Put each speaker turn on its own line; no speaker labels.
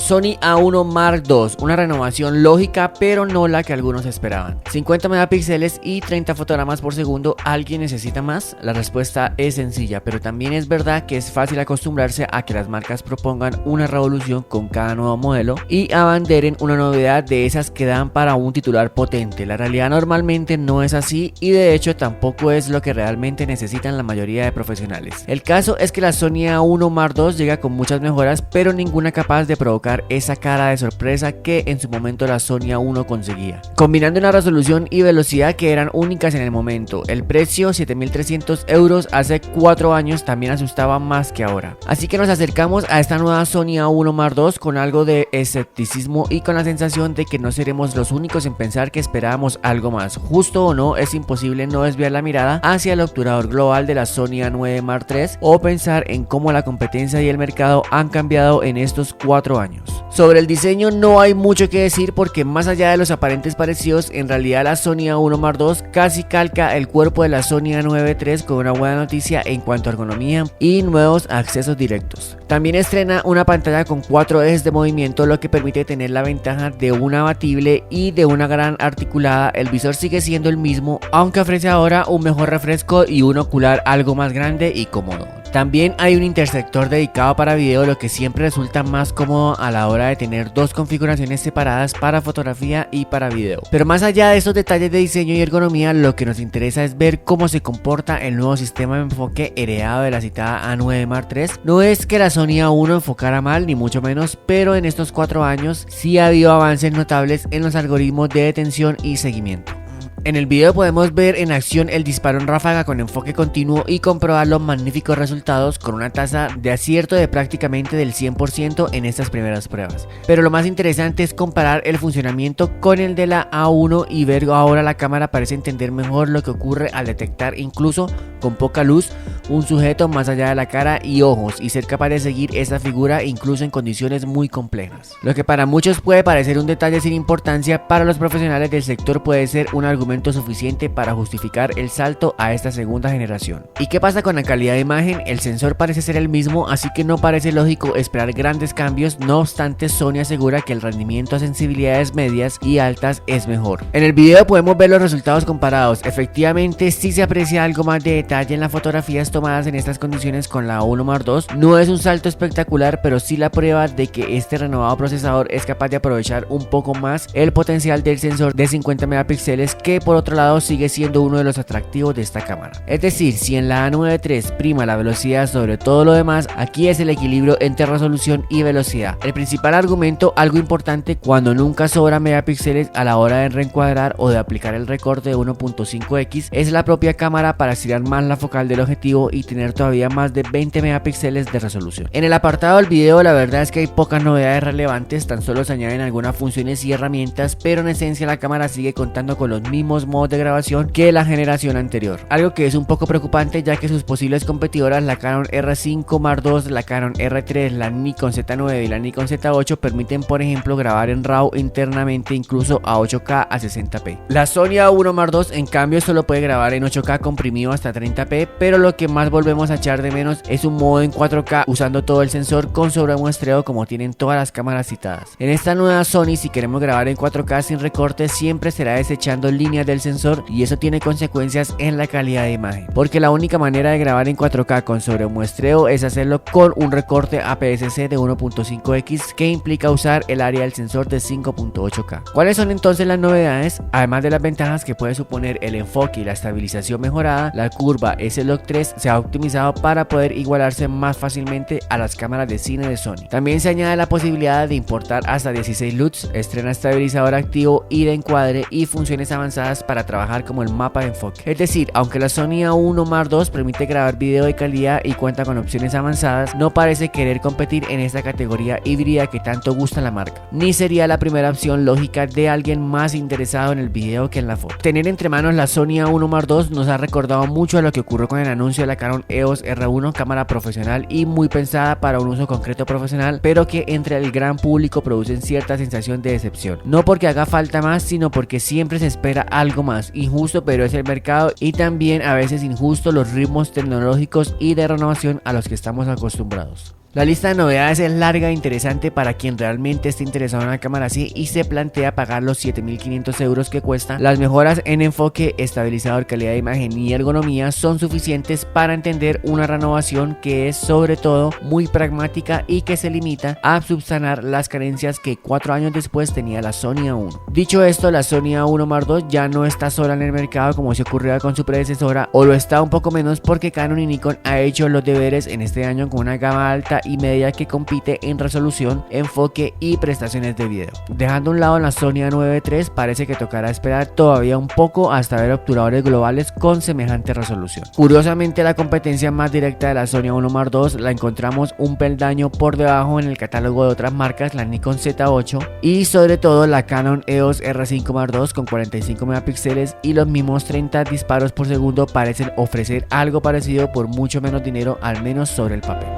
Sony A1 Mark II, una renovación lógica pero no la que algunos esperaban. 50 megapíxeles y 30 fotogramas por segundo, ¿alguien necesita más? La respuesta es sencilla, pero también es verdad que es fácil acostumbrarse a que las marcas propongan una revolución con cada nuevo modelo y abanderen una novedad de esas que dan para un titular potente. La realidad normalmente no es así y de hecho tampoco es lo que realmente necesitan la mayoría de profesionales. El caso es que la Sony A1 Mark II llega con muchas mejoras, pero ninguna capaz de provocar esa cara de sorpresa que en su momento la Sony A1 conseguía. Combinando una resolución y velocidad que eran únicas en el momento, el precio 7.300 euros hace 4 años también asustaba más que ahora. Así que nos acercamos a esta nueva Sony A1 Mark II con algo de escepticismo y con la sensación de que no seremos los únicos en pensar que esperábamos algo más. Justo o no, es imposible no desviar la mirada hacia el obturador global de la Sony A9 Mark III o pensar en cómo la competencia y el mercado han cambiado en estos 4 años. Sobre el diseño no hay mucho que decir porque más allá de los aparentes parecidos, en realidad la Sony A1 Mark II casi calca el cuerpo de la Sony A9 III con una buena noticia en cuanto a ergonomía y nuevos accesos directos. También estrena una pantalla con 4 ejes de movimiento, lo que permite tener la ventaja de una abatible y de una gran articulada. El visor sigue siendo el mismo, aunque ofrece ahora un mejor refresco y un ocular algo más grande y cómodo. También hay un intersector dedicado para video, lo que siempre resulta más cómodo a la hora de tener dos configuraciones separadas para fotografía y para video. Pero más allá de estos detalles de diseño y ergonomía, lo que nos interesa es ver cómo se comporta el nuevo sistema de enfoque heredado de la citada A9 Mark III. No es que la Sony A1 enfocara mal, ni mucho menos, pero en estos 4 años sí ha habido avances notables en los algoritmos de detención y seguimiento. En el video podemos ver en acción el disparo en ráfaga con enfoque continuo y comprobar los magníficos resultados con una tasa de acierto de prácticamente del 100% en estas primeras pruebas. Pero lo más interesante es comparar el funcionamiento con el de la A1 y ver ahora la cámara parece entender mejor lo que ocurre al detectar incluso con poca luz un sujeto más allá de la cara y ojos y ser capaz de seguir esa figura incluso en condiciones muy complejas. Lo que para muchos puede parecer un detalle sin importancia, para los profesionales del sector puede ser un argumento suficiente para justificar el salto a esta segunda generación. ¿Y qué pasa con la calidad de imagen? El sensor parece ser el mismo, así que no parece lógico esperar grandes cambios. No obstante, Sony asegura que el rendimiento a sensibilidades medias y altas es mejor. En el video podemos ver los resultados comparados. Efectivamente, sí se aprecia algo más de detalle en las fotografías tomadas en estas condiciones con la A1 Mark II. No es un salto espectacular, pero sí la prueba de que este renovado procesador es capaz de aprovechar un poco más el potencial del sensor de 50 megapíxeles, que por otro lado sigue siendo uno de los atractivos de esta cámara. Es decir, si en la A9 III prima la velocidad sobre todo lo demás, aquí es el equilibrio entre resolución y velocidad. El principal argumento, algo importante cuando nunca sobran megapíxeles a la hora de reencuadrar o de aplicar el recorte de 1.5x, es la propia cámara para estirar más la focal del objetivo y tener todavía más de 20 megapíxeles de resolución. En el apartado del video la verdad es que hay pocas novedades relevantes, tan solo se añaden algunas funciones y herramientas, pero en esencia la cámara sigue contando con los mismos modos de grabación que la generación anterior, algo que es un poco preocupante ya que sus posibles competidoras, la Canon R5 Mark II, la Canon R3, la Nikon Z9 y la Nikon Z8 permiten por ejemplo grabar en RAW internamente incluso a 8K a 60p. La Sony A1 Mark II en cambio solo puede grabar en 8K comprimido hasta 30p, pero lo que más volvemos a echar de menos es un modo en 4K usando todo el sensor con sobremuestreo como tienen todas las cámaras citadas. En esta nueva Sony, si queremos grabar en 4K sin recortes, siempre será desechando líneas del sensor y eso tiene consecuencias en la calidad de imagen, porque la única manera de grabar en 4K con sobremuestreo es hacerlo con un recorte APS-C de 1.5x que implica usar el área del sensor de 5.8K. ¿Cuáles son entonces las novedades? Además de las ventajas que puede suponer el enfoque y la estabilización mejorada, la curva S-Log 3 se ha optimizado para poder igualarse más fácilmente a las cámaras de cine de Sony. También se añade la posibilidad de importar hasta 16 LUTs, estrena estabilizador activo y de encuadre y funciones avanzadas para trabajar como el mapa de enfoque. Es decir, aunque la Sony A1 Mark II permite grabar video de calidad y cuenta con opciones avanzadas, no parece querer competir en esta categoría híbrida que tanto gusta a la marca, ni sería la primera opción lógica de alguien más interesado en el video que en la foto. Tener entre manos la Sony A1 Mark II nos ha recordado mucho a lo que ocurrió con el anuncio de la Canon EOS R1, cámara profesional y muy pensada para un uso concreto profesional, pero que entre el gran público producen cierta sensación de decepción. No porque haga falta más, sino porque siempre se espera algo más. Injusto, pero es el mercado, y también a veces injusto los ritmos tecnológicos y de renovación a los que estamos acostumbrados. La lista de novedades es larga e interesante para quien realmente esté interesado en una cámara así y se plantea pagar los 7.500 euros que cuesta. Las mejoras en enfoque, estabilizador, calidad de imagen y ergonomía son suficientes para entender una renovación que es sobre todo muy pragmática y que se limita a subsanar las carencias que 4 años después tenía la Sony A1. Dicho esto, la Sony A1 Mark II ya no está sola en el mercado como se ocurrió con su predecesora, o lo está un poco menos porque Canon y Nikon ha hecho los deberes en este año con una gama alta y media que compite en resolución, enfoque y prestaciones de video. Dejando a un lado la Sony A9 III, parece que tocará esperar todavía un poco hasta ver obturadores globales con semejante resolución. Curiosamente, la competencia más directa de la Sony A1 Mark II la encontramos un peldaño por debajo en el catálogo de otras marcas, la Nikon Z8 y sobre todo la Canon EOS R5 Mark II con 45 megapíxeles y los mismos 30 disparos por segundo parecen ofrecer algo parecido por mucho menos dinero, al menos sobre el papel.